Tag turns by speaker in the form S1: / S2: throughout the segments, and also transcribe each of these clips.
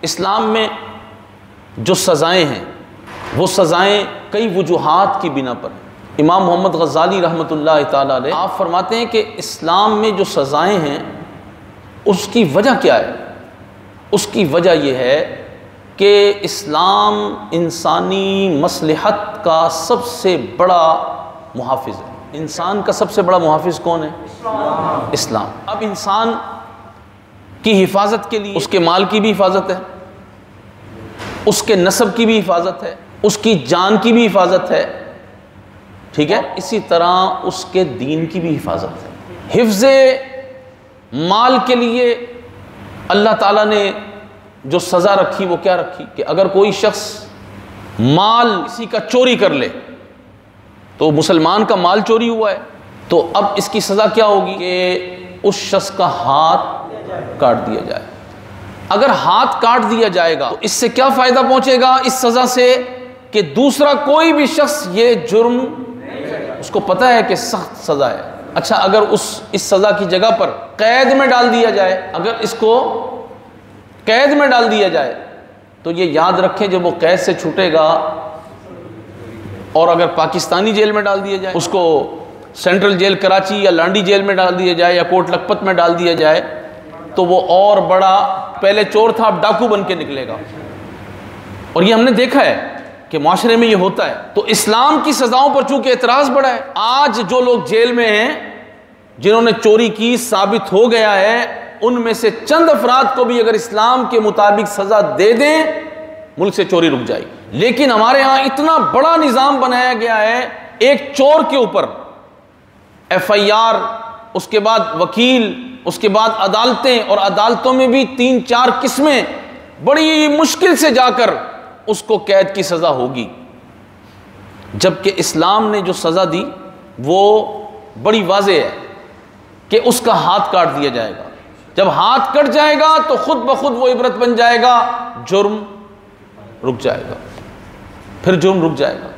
S1: इस्लाम में जो सज़ाएँ हैं वो सज़ाएँ कई वजूहात की बिना पर हैं। इमाम मोहम्मद ग़ज़ाली रहमतुल्लाह ताला अलैह आप फरमाते हैं कि इस्लाम में जो सज़ाएँ हैं उसकी वजह क्या है? उसकी वजह यह है कि इस्लाम इंसानी मसलहत का सबसे बड़ा मुहाफ़िज़ है। इंसान का सबसे बड़ा मुहाफ़िज़ कौन है? इस्लाम। अब इंसान की हिफाजत के लिए उसके माल की भी हिफाजत है, उसके नस्ब की भी हिफाजत है, उसकी जान की भी हिफाजत है, ठीक है, इसी तरह उसके दीन की भी हिफाजत है। हिफ्ज़े माल के लिए अल्लाह ताला ने जो सज़ा रखी वो क्या रखी कि अगर कोई शख्स माल किसी का चोरी कर ले, तो मुसलमान का माल चोरी हुआ है, तो अब इसकी सज़ा क्या होगी कि उस शख्स का हाथ काट दिया जाए। अगर हाथ काट दिया जाएगा तो इससे क्या फ़ायदा पहुंचेगा इस सज़ा से कि दूसरा कोई भी शख्स ये जुर्म उसको पता है कि सख्त सज़ा है। अच्छा, अगर इस सज़ा की जगह पर कैद में डाल दिया जाए, अगर इसको कैद में डाल दिया जाए तो ये याद रखें जब वो कैद से छूटेगा और अगर पाकिस्तानी जेल में डाल दिया जाए, उसको सेंट्रल जेल कराची या लांडी जेल में डाल दिया जाए या कोट लखपत में डाल दिया जाए, तो वो और बड़ा, पहले चोर था अब डाकू बन के निकलेगा। और ये हमने देखा है कि माशरे में ये होता है। तो इस्लाम की सज़ाओं पर चूंकि एतराज़ बड़ा है, आज जो लोग जेल में हैं जिन्होंने चोरी की साबित हो गया है, उनमें से चंद अफराद को भी अगर इस्लाम के मुताबिक सज़ा दे दें मुल्क से चोरी रुक जाएगी। लेकिन हमारे यहाँ इतना बड़ा निज़ाम बनाया गया है, एक चोर के ऊपर FIR, उसके बाद वकील, उसके बाद अदालतें, और अदालतों में भी 3-4 किस्में, बड़ी मुश्किल से जाकर उसको कैद की सज़ा होगी। जबकि इस्लाम ने जो सज़ा दी वो बड़ी वाज़ेह है कि उसका हाथ काट दिया जाएगा। जब हाथ कट जाएगा तो खुद ब खुद वो इबरत बन जाएगा, जुर्म रुक जाएगा, फिर जुर्म रुक जाएगा।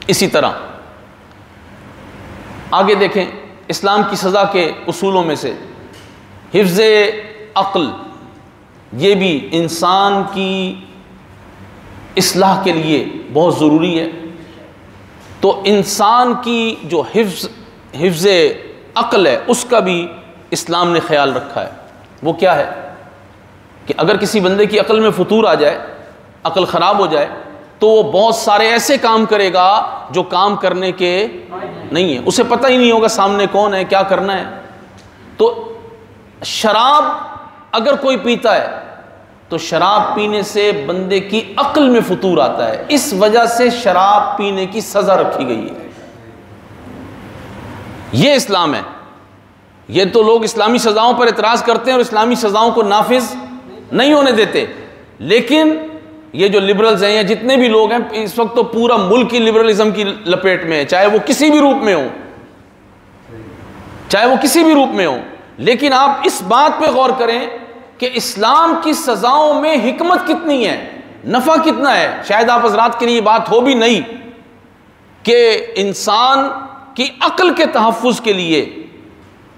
S1: इसी तरह आगे देखें, इस्लाम की सज़ा के उसूलों में से हिफ्ज़े अक्ल, ये भी इंसान की इस्लाह के लिए बहुत ज़रूरी है। तो इंसान की जो हिफ्ज़े अक्ल है उसका भी इस्लाम ने ख्याल रखा है। वो क्या है कि अगर किसी बंदे की अक्ल में फतूर आ जाए, अक्ल ख़राब हो जाए, तो वो बहुत सारे ऐसे काम करेगा जो काम करने के नहीं है, उसे पता ही नहीं होगा सामने कौन है, क्या करना है। तो शराब अगर कोई पीता है तो शराब पीने से बंदे की अक्ल में फतूर आता है, इस वजह से शराब पीने की सज़ा रखी गई है। ये इस्लाम है। ये तो लोग इस्लामी सज़ाओं पर एतराज़ करते हैं और इस्लामी सज़ाओं को नाफिज नहीं होने देते, लेकिन ये जो लिबरल्स हैं या जितने भी लोग हैं, इस वक्त तो पूरा मुल्क ही लिबरलिज्म की लपेट में है, चाहे वो किसी भी रूप में हो, चाहे वो किसी भी रूप में हो। लेकिन आप इस बात पे गौर करें कि इस्लाम की सज़ाओं में हिकमत कितनी है, नफ़ा कितना है। शायद आप हज़रात के लिए बात हो भी नहीं कि इंसान की अक्ल के तहफ़्फ़ुज़ के लिए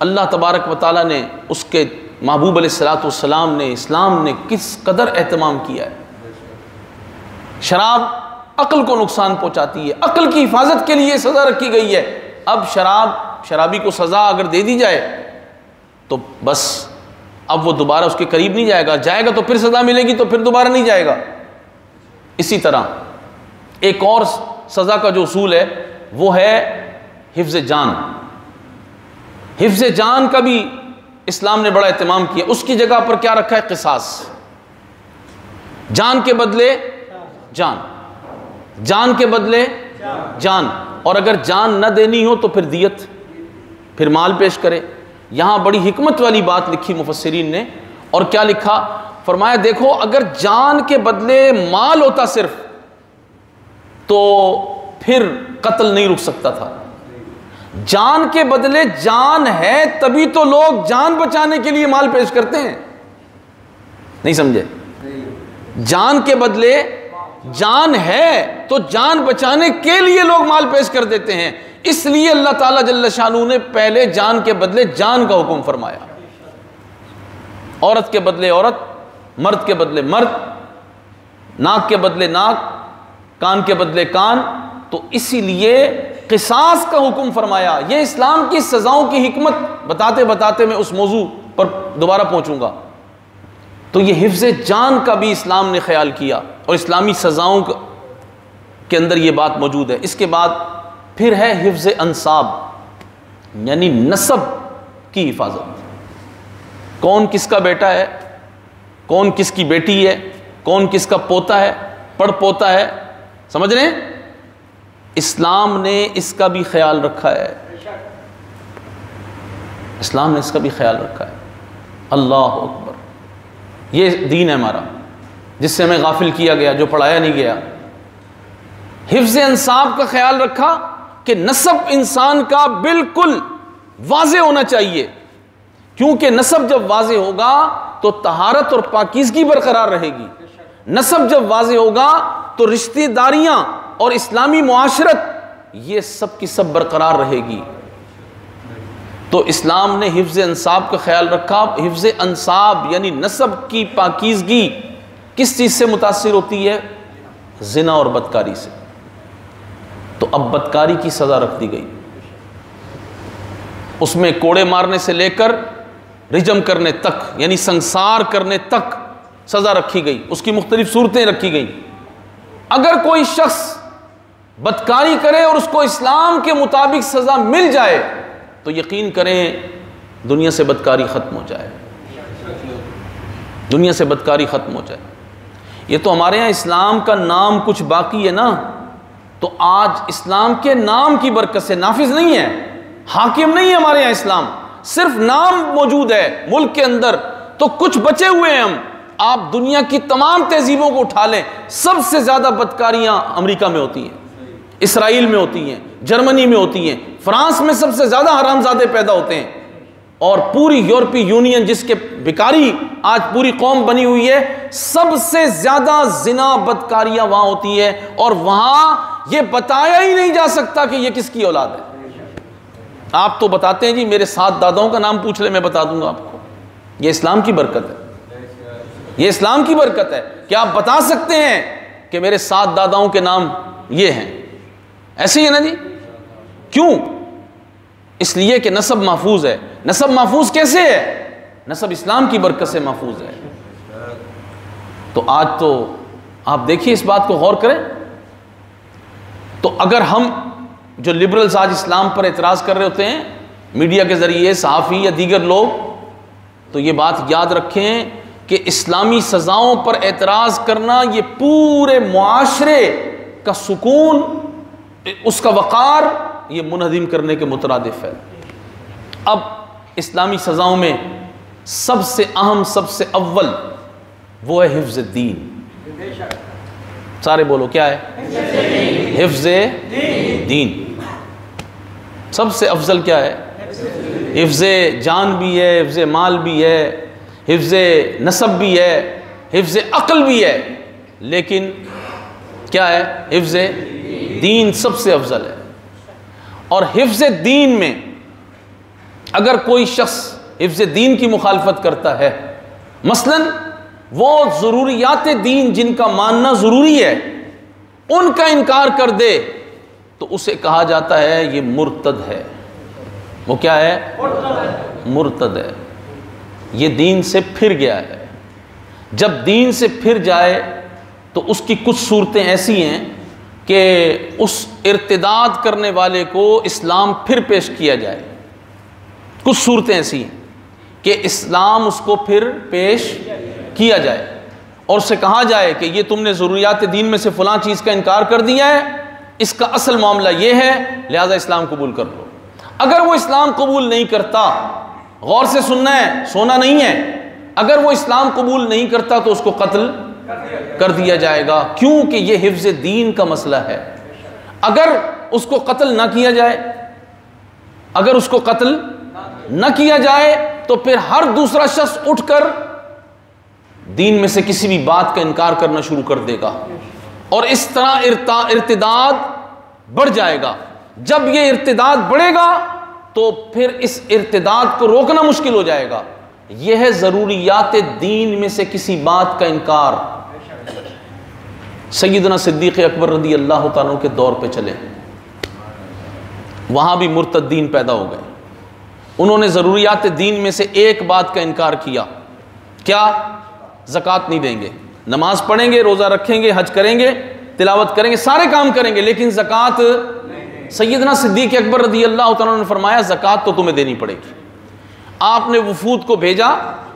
S1: अल्लाह तबारक व तआला ने, उसके महबूब अलैहिस्सलातु वस्सलाम ने, इस्लाम ने किस कदर एहतमाम किया है। शराब अक्ल को नुकसान पहुंचाती है, अक्ल की हिफाजत के लिए सज़ा रखी गई है। अब शराबी को सज़ा अगर दे दी जाए तो बस अब वो दोबारा उसके करीब नहीं जाएगा, जाएगा तो फिर सज़ा मिलेगी तो फिर दोबारा नहीं जाएगा। इसी तरह एक और सज़ा का जो उसूल है वो है हिफ्ज़ जान। हिफ्ज़ जान का भी इस्लाम ने बड़ा एहतमाम किया। उसकी जगह पर क्या रखा है? क़िसास। जान के बदले जान, जान के बदले जान, और अगर जान न देनी हो तो फिर दियत, फिर माल पेश करे। यहाँ बड़ी हिकमत वाली बात लिखी मुफस्सिरीन ने, और क्या लिखा? फरमाया देखो, अगर जान के बदले माल होता सिर्फ तो फिर कत्ल नहीं रुक सकता था। जान के बदले जान है तभी तो लोग जान बचाने के लिए माल पेश करते हैं। नहीं समझे? जान के बदले जान है तो जान बचाने के लिए लोग माल पेश कर देते हैं। इसलिए अल्लाह ताला जल्ल शानू ने पहले जान के बदले जान का हुक्म फरमाया। औरत के बदले औरत, मर्द के बदले मर्द, नाक के बदले नाक, कान के बदले कान। तो इसीलिए क़िसास का हुक्म फरमाया। ये इस्लाम की सज़ाओं की हिकमत बताते बताते मैं उस मौजू पर दोबारा पहुंचूंगा। तो ये हिफ्ज़ जान का भी इस्लाम ने ख्याल किया और इस्लामी सज़ाओं के अंदर ये बात मौजूद है। इसके बाद फिर है हिफ्ज़ अंसाब, यानी नसब की हिफाजत। कौन किसका बेटा है, कौन किसकी बेटी है, कौन किसका पोता है, पड़पोता है, समझ रहे हैं? इस्लाम ने इसका भी ख्याल रखा है, इस्लाम ने इसका भी ख्याल रखा है। अल्लाह अकबर। ये दीन है हमारा जिससे हमें गाफिल किया गया, जो पढ़ाया नहीं गया। हिफ्ज़ अंसाब का ख्याल रखा कि नसब इंसान का बिल्कुल वाज़े होना चाहिए, क्योंकि नसब जब वाज़े होगा तो तहारत और पाकीज़गी बरकरार रहेगी। नसब जब वाज़े होगा तो रिश्तेदारियां और इस्लामी मुआशरत ये सब की सब बरकरार रहेगी। तो इस्लाम ने हिफ्ज़ अंसाब का ख्याल रखा। हिफ्ज़ अंसाब यानी नसब की पाकीज़गी किस चीज़ से मुतासिर होती है? ज़िना और बदकारी से। तो अब बदकारी की सज़ा रख दी गई, उसमें कोड़े मारने से लेकर रिजम करने तक, यानी संसार करने तक सज़ा रखी गई, उसकी मुख्तलिफ सूरतें रखी गई। अगर कोई शख्स बदकारी करे और उसको इस्लाम के मुताबिक सज़ा मिल जाए तो यकीन करें दुनिया से बदकारी ख़त्म हो जाए, दुनिया से बदकारी ख़त्म हो जाए। ये तो हमारे यहाँ इस्लाम का नाम कुछ बाकी है ना, तो आज इस्लाम के नाम की बरकत से, नाफिज नहीं है, हाकिम नहीं है हमारे यहाँ इस्लाम, सिर्फ नाम मौजूद है मुल्क के अंदर, तो कुछ बचे हुए हैं हम। आप दुनिया की तमाम तहजीबों को उठा लें, सबसे ज़्यादा बदकारियाँ अमेरिका में होती हैं, इसराइल में होती हैं, जर्मनी में होती हैं, फ्रांस में सबसे ज़्यादा हरामजादे पैदा होते हैं। और पूरी यूरोपीय यूनियन जिसके भिखारी आज पूरी कौम बनी हुई है, सबसे ज़्यादा जिना बदकारियाँ वहाँ होती है, और वहाँ ये बताया ही नहीं जा सकता कि ये किसकी औलाद है। आप तो बताते हैं जी मेरे 7 दादाओं का नाम पूछ ले, मैं बता दूंगा आपको। ये इस्लाम की बरकत है, ये इस्लाम की बरकत है कि आप बता सकते हैं कि मेरे 7 दादाओं के नाम ये हैं। ऐसे ही है ना जी? क्यों? इसलिए कि नसब महफूज है। नसब महफूज कैसे है? नसब इस्लाम की बरकत से महफूज है। तो आज तो आप देखिए, इस बात को गौर करें। तो अगर हम जो लिबरल्स आज इस्लाम पर एतराज़ कर रहे होते हैं मीडिया के ज़रिए, सहाफ़ी या दीगर लोग, तो ये बात याद रखें कि इस्लामी सज़ाओं पर एतराज़ करना ये पूरे मुआशरे का सुकून, उसका वक़ार, ये मुनहदिम करने के मुतरादिफ है। अब इस्लामी सज़ाओं में सबसे अहम, सबसे अव्वल वो है हिफ्ज़ दीन। सारे बोलो, क्या है? हिफ्ज़ दीन। सबसे अफजल क्या है? हिफ्ज़ जान भी है, हिफ्ज़ माल भी है, हिफ्ज़ नसब भी है, हिफ्ज़ अक़ल भी है, लेकिन क्या है? हिफ्ज़ दीन सबसे अफजल है। और हिफ्ज़ दीन में अगर कोई शख्स हिफ्ज़ दीन की मुखालफत करता है, मसलन वो ज़रूरियात दीन जिनका मानना ज़रूरी है उनका इनकार कर दे, तो उसे कहा जाता है ये मुर्तद है। वो क्या है? मुर्तद है। ये दीन से फिर गया है। जब दीन से फिर जाए तो उसकी कुछ सूरतें ऐसी हैं कि उस इर्तिदाद करने वाले को इस्लाम फिर पेश किया जाए। कुछ सूरतें ऐसी हैं कि इस्लाम उसको फिर पेश किया जाए और उससे कहा जाए कि ये तुमने ज़रूरियात दीन में से फ़लाँ चीज़ का इनकार कर दिया है, इसका असल मामला ये है, लिहाजा इस्लाम कबूल कर लो। अगर वो इस्लाम कबूल नहीं करता, गौर से सुनना है, सोना नहीं है, अगर वो इस्लाम कबूल नहीं करता तो उसको कत्ल कर दिया जाएगा, क्योंकि ये हिफ्ज़ दीन का मसला है। अगर उसको कत्ल ना किया जाए, अगर उसको कत्ल न किया जाए तो फिर हर दूसरा शख्स उठकर दीन में से किसी भी बात का इनकार करना शुरू कर देगा और इस तरह इर्तिदाद बढ़ जाएगा। जब ये इर्तिदाद बढ़ेगा तो फिर इस इर्तिदाद को रोकना मुश्किल हो जाएगा। यह है ज़रूरियात दीन में से किसी बात का इनकार। सैयदना सिद्दीक़ अकबर रज़ी अल्लाह तआला अन्हु के दौर पे चले, वहाँ भी मुर्तद्दीन पैदा हो गए। उन्होंने ज़रूरियात दीन में से एक बात का इनकार किया, क्या? ज़कात नहीं देंगे। नमाज पढ़ेंगे, रोज़ा रखेंगे, हज करेंगे, तिलावत करेंगे, सारे काम करेंगे, लेकिन ज़कात। सैयदना सिद्दीक़ अकबर रज़ी अल्लाह तआला अन्हु ने फरमाया ज़कात तो तुम्हें देनी पड़ेगी। आपने वफूद को भेजा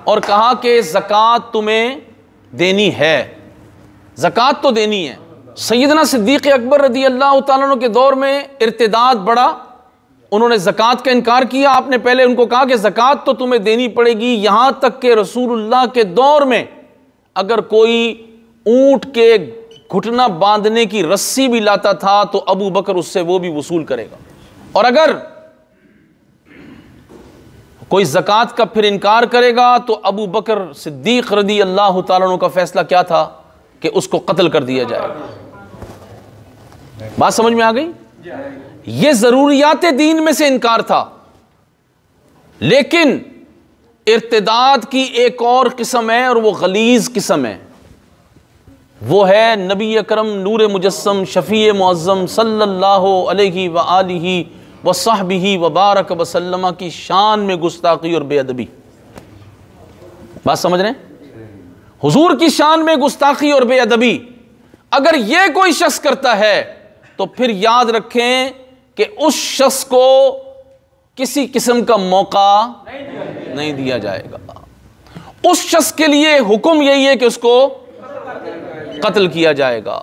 S1: और कहा कि ज़कात तुम्हें देनी है, ज़कात तो देनी है। सैयदना सिद्दीक़ अकबर रज़ी अल्लाह तआला अन्हु के दौर में इर्तिदाद बढ़ा, उन्होंने ज़कात का इनकार किया। आपने पहले उनको कहा कि ज़कात तो तुम्हें देनी पड़ेगी, यहाँ तक कि रसूलुल्लाह के दौर में अगर कोई ऊँट के घुटना बांधने की रस्सी भी लाता था तो अबू बकर उससे वो भी वसूल करेगा। और अगर कोई ज़कात का फिर इनकार करेगा तो अबू बकर सिद्दीक़ रज़ी अल्लाह तआला अन्हु का फैसला क्या था कि उसको कत्ल कर दिया जाएगा। बात समझ में आ गई? ये ज़रूरियात दीन में से इनकार था। लेकिन इर्तिदाद की एक और किस्म है और वो गलीज़ किस्म है, वो है नबी अकरम नूर मुजस्सम शफ़ी मुअज़्ज़म सल्लल्लाहु अलैहि व आलिहि व सहबिही व बारक वसल्लम की शान में गुस्ताखी और बेअदबी। बात समझ रहे हैं? हुजूर की शान में गुस्ताखी और बेअदबी अगर ये कोई शख्स करता है तो फिर याद रखें कि उस शख्स को किसी किस्म का मौका नहीं दिया जाएगा। उस शख्स के लिए हुक्म यही है कि उसको कत्ल किया जाएगा।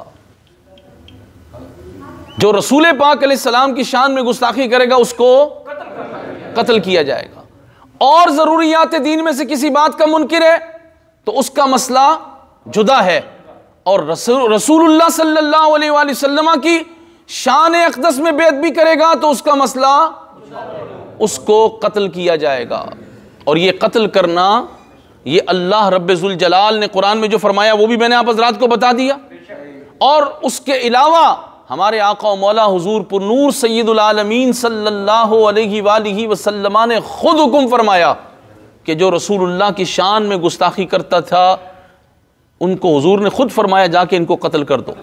S1: जो रसूल पाक अलैहिस्सलाम की शान में गुस्ताखी करेगा उसको कत्ल किया जाएगा। और ज़रूरियात दीन में से किसी बात का मुनकिर है तो उसका मसला जुदा है। और रसूलुल्लाह सल्लल्लाहु अलैहि वसल्लम की शान अक़दस में बेअदबी करेगा तो उसका मसला, उसको कत्ल किया जाएगा। और ये कत्ल करना, ये अल्लाह रब्बुल जलाल ने कुरान में जो फरमाया वो भी मैंने आप हज़रात को बता दिया। और उसके अलावा हमारे आका और मौला हुजूर पुरनूर सय्यदुल आलमीन सल्लल्लाहु अलैहि वसल्लम ने खुद हुक्म फरमाया कि जो रसूलुल्लाह की शान में गुस्ताखी करता था उनको हुजूर ने खुद फरमाया जाके इनको कत्ल कर दो।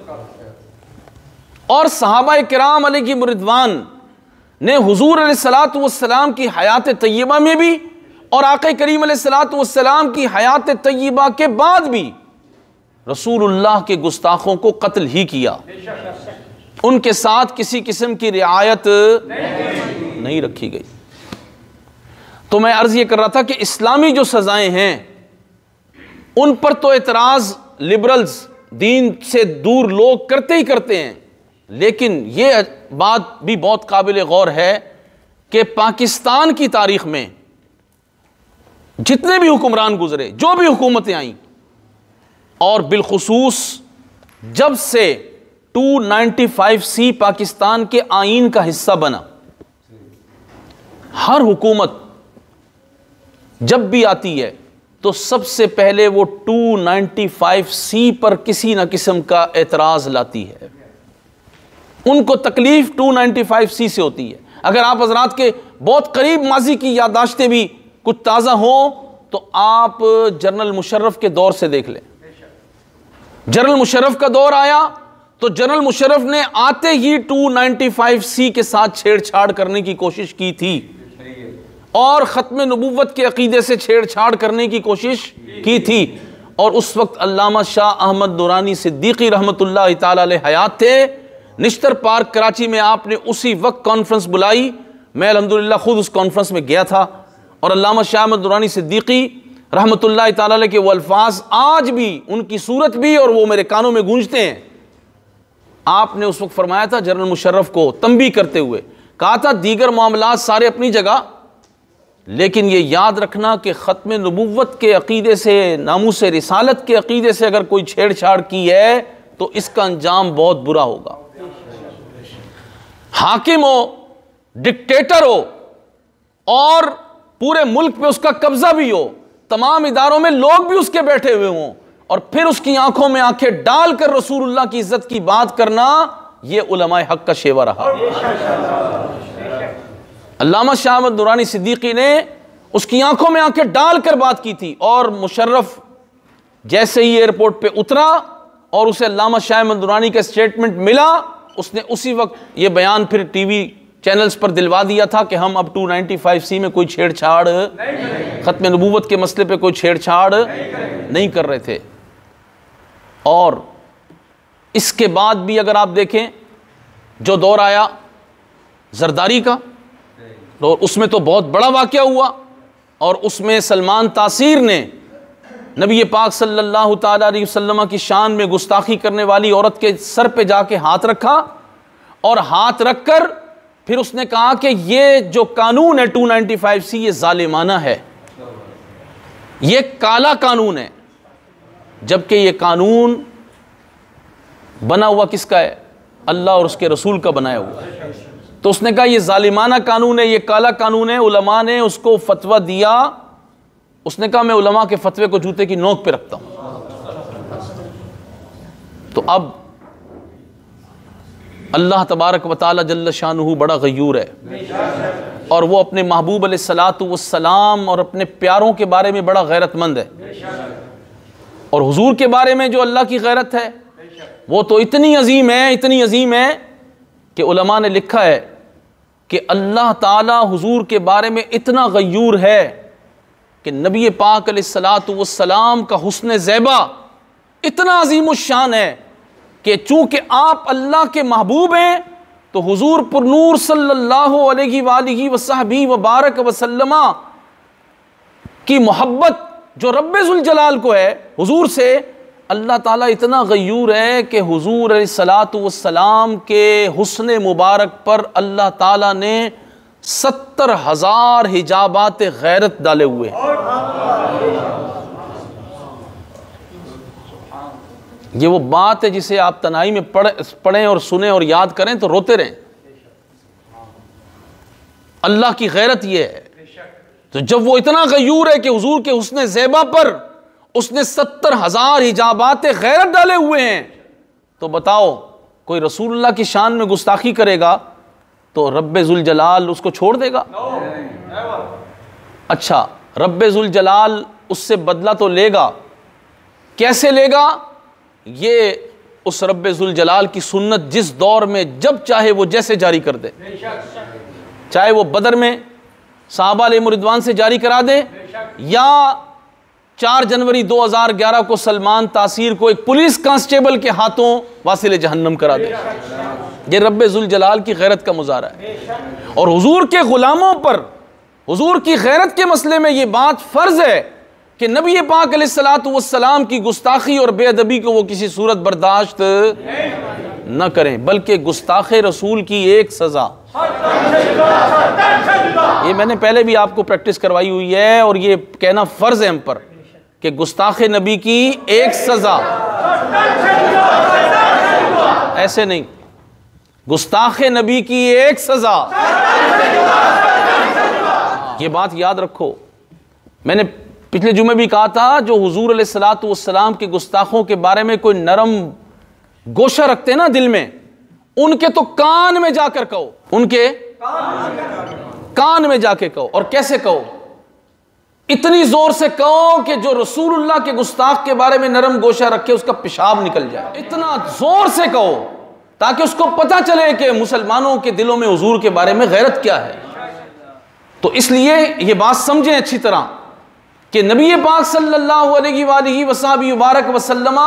S1: और सहाबा किराम अलैहिम रिदवान ने हुजूर अलैहिस्सलातु वस्सलाम की हयात तय्यबा में भी और आका करीम अलैहिस्सलातु वस्सलाम की हयात तय्यबा के बाद भी रसूलुल्लाह के गुस्ताखों को कत्ल ही किया। उनके साथ किसी किस्म की रियायत नहीं रखी गई। तो मैं अर्ज ये कर रहा था कि इस्लामी जो सजाएं हैं उन पर तो एतराज लिबरल्स, दीन से दूर लोग करते ही करते हैं। लेकिन ये बात भी बहुत काबिल गौर है कि पाकिस्तान की तारीख में जितने भी हुक्मरान गुजरे, जो भी हुकूमतें आईं, और बिलखुसूस जब से 295C पाकिस्तान के आईन का हिस्सा बना, हर हुकूमत जब भी आती है तो सबसे पहले वो 295C पर किसी ना किस्म का एतराज़ लाती है। उनको तकलीफ 295C से होती है। अगर आप हज़रात के बहुत करीब माजी की याददाश्तें भी कुछ ताज़ा हों तो आप जनरल मुशर्रफ के दौर से देख लें। जनरल मुशर्रफ का दौर आया तो जनरल मुशर्रफ ने आते ही 295C के साथ छेड़छाड़ करने की कोशिश की थी और ख़त्म नबूवत के अकीदे से छेड़छाड़ करने की कोशिश की थी। और उस वक्त अल्लामा शाह अहमद दुरानी सिद्दीकी रहमतुल्लाह तआला अलैह हयात थे। निश्तर पार्क कराची में आपने उसी वक्त कॉन्फ्रेंस बुलाई। मैं अल्हम्दुलिल्लाह खुद उस कॉन्फ्रेंस में गया था और अल्लामा शाह अहमद दुरानी सिद्दीकी रहमतुल्लाह तआला अलैह के वो अल्फाज आज भी, उनकी सूरत भी, और वो मेरे कानों में गूंजते हैं। आपने उस वक्त फरमाया था जनरल मुशर्रफ को तंबीह करते हुए, कहा था दीगर मामलात सारे अपनी जगह, लेकिन ये याद रखना कि ख़त्म नबूवत के अकीदे से, नामूस रिसालत के अकीदे से अगर कोई छेड़छाड़ की है तो इसका अंजाम बहुत बुरा होगा। हाकिम हो, डिक्टेटर हो और पूरे मुल्क पे उसका कब्जा भी हो, तमाम इदारों में लोग भी उसके बैठे हुए हों और फिर उसकी आंखों में आंखें डालकर रसूलुल्लाह की इज्जत की बात करना, यह उलमाए हक का शेवा रहा। अल्लामा शाह अहमद दुरानी सिद्दीकी ने उसकी आंखों में आंखें डालकर बात की थी। और मुशर्रफ जैसे ही एयरपोर्ट पे उतरा और उसे अल्लामा शाह अहमद दुरानी का स्टेटमेंट मिला, उसने उसी वक्त ये बयान फिर टीवी चैनल्स पर दिलवा दिया था कि हम अब 295C में कोई छेड़छाड़, खत्म नबूवत के मसले पे कोई छेड़छाड़ नहीं कर रहे थे। और इसके बाद भी अगर आप देखें जो दौर आया जरदारी का, तो उसमें तो बहुत बड़ा वाक़या हुआ और उसमें सलमान तासीर ने नबी पाक सल्लल्लाहु ताला अलैहि वसल्लम की शान में गुस्ताखी करने वाली औरत के सर पे जाके हाथ रखा और हाथ रखकर फिर उसने कहा कि ये जो कानून है 295C ये जालिमाना है, ये काला कानून है। जबकि ये कानून बना हुआ किसका है? अल्लाह और उसके रसूल का बनाया हुआ है। तो उसने कहा ये जालिमाना कानून है, ये काला कानून है। उलमा ने उसको फतवा दिया, उसने कहा मैं उलमा के फतवे को जूते की नोक पे रखता हूं। तो अब अल्लाह तबारक व तआला जल्ल शानुहु बड़ा गयूर है और वो अपने महबूब अलैहिस्सलातु वस्सलाम और अपने प्यारों के बारे में बड़ा गैरतमंद है। और हुजूर के बारे में जो अल्लाह की गैरत है वो तो इतनी अजीम है, इतनी अजीम है कि उलमा ने लिखा है कि अल्लाह ताला हुजूर के बारे में इतना गयूर है कि नबी पाक अलैहिस्सलातु वस्सलाम का हुस्न ज़ैबा इतना अजीम शान है कि चूंकि आप अल्लाह के महबूब हैं तो हुजूर पुरनूर सल्लल्लाहु अलैहि वसहबी वबारक वसल्लमा की मोहब्बत जो रब्बे ज़ुल जलाल को है हुजूर से, अल्लाह ताला इतना गयूर है कि हुजूर अलैहिस्सलातु वस्सलाम के हुस्न मुबारक पर अल्लाह ताला ने 70,000 हिजाबात गैरत डाले हुए हैं। ये वो बात है जिसे आप तनाई में पढ़ें और सुने और याद करें तो रोते रहें। अल्लाह की गैरत ये है। तो जब वो इतना गयूर है कि हुजूर के हुस्न ज़ैबा पर उसने 70,000 हिजाबात गैरत डाले हुए हैं, तो बताओ कोई रसूलुल्लाह की शान में गुस्ताखी करेगा तो रब्बे ज़ुल जलाल उसको छोड़ देगा? अच्छा, रब्बे ज़ुल जलाल उससे बदला तो लेगा, कैसे लेगा? ये उस रब्बे ज़ुल जलाल की सुन्नत जिस दौर में जब चाहे वो जैसे जारी कर दे, चाहे वो बदर में सहाबा अलैहिम रिदवान से जारी करा दे या 4 जनवरी 2011 को सलमान तासीर को एक पुलिस कांस्टेबल के हाथों वासिले जहन्नम करा दे। ये रब्बे ज़ुल जलाल की गैरत का मुजाहरा है। और हुजूर के गुलामों पर हुजूर की गैरत के मसले में ये बात फर्ज है कि नबी पाक अलैहिस्सलातु वस्सलाम की गुस्ताखी और बेअदबी को वो किसी सूरत बर्दाश्त न करें, बल्कि गुस्ताखे रसूल की एक सज़ा, ये मैंने पहले भी आपको प्रैक्टिस करवाई हुई है और ये कहना फ़र्ज है हम पर कि गुस्ताखे नबी की एक सज़ा, ऐसे नहीं, गुस्ताखे नबी की एक सज़ा। ये बात याद रखो। मैंने पिछले जुमे भी कहा था जो हुजूर अलैहिस्सलातु वस्सलाम के गुस्ताखों के बारे में कोई नरम गोशा रखते ना दिल में, उनके तो कान में जाकर कहो, उनके कान में जाके कहो। और कैसे कहो? इतनी जोर से कहो कि जो रसूलुल्लाह के गुस्ताख के बारे में नरम गोशा रखे उसका पेशाब निकल जाए। इतना जोर से कहो ताकि उसको पता चले कि मुसलमानों के दिलों में हुजूर के बारे में गैरत क्या है। तो इसलिए ये बात समझें अच्छी तरह कि नबी पाक सल्लल्लाहु अलैहि वसल्लम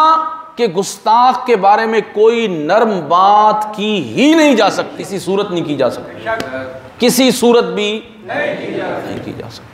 S1: के गुस्ताख के बारे में कोई नरम बात की ही नहीं जा सकती, किसी सूरत नहीं की जा सकती, किसी सूरत भी नहीं की जा सकती।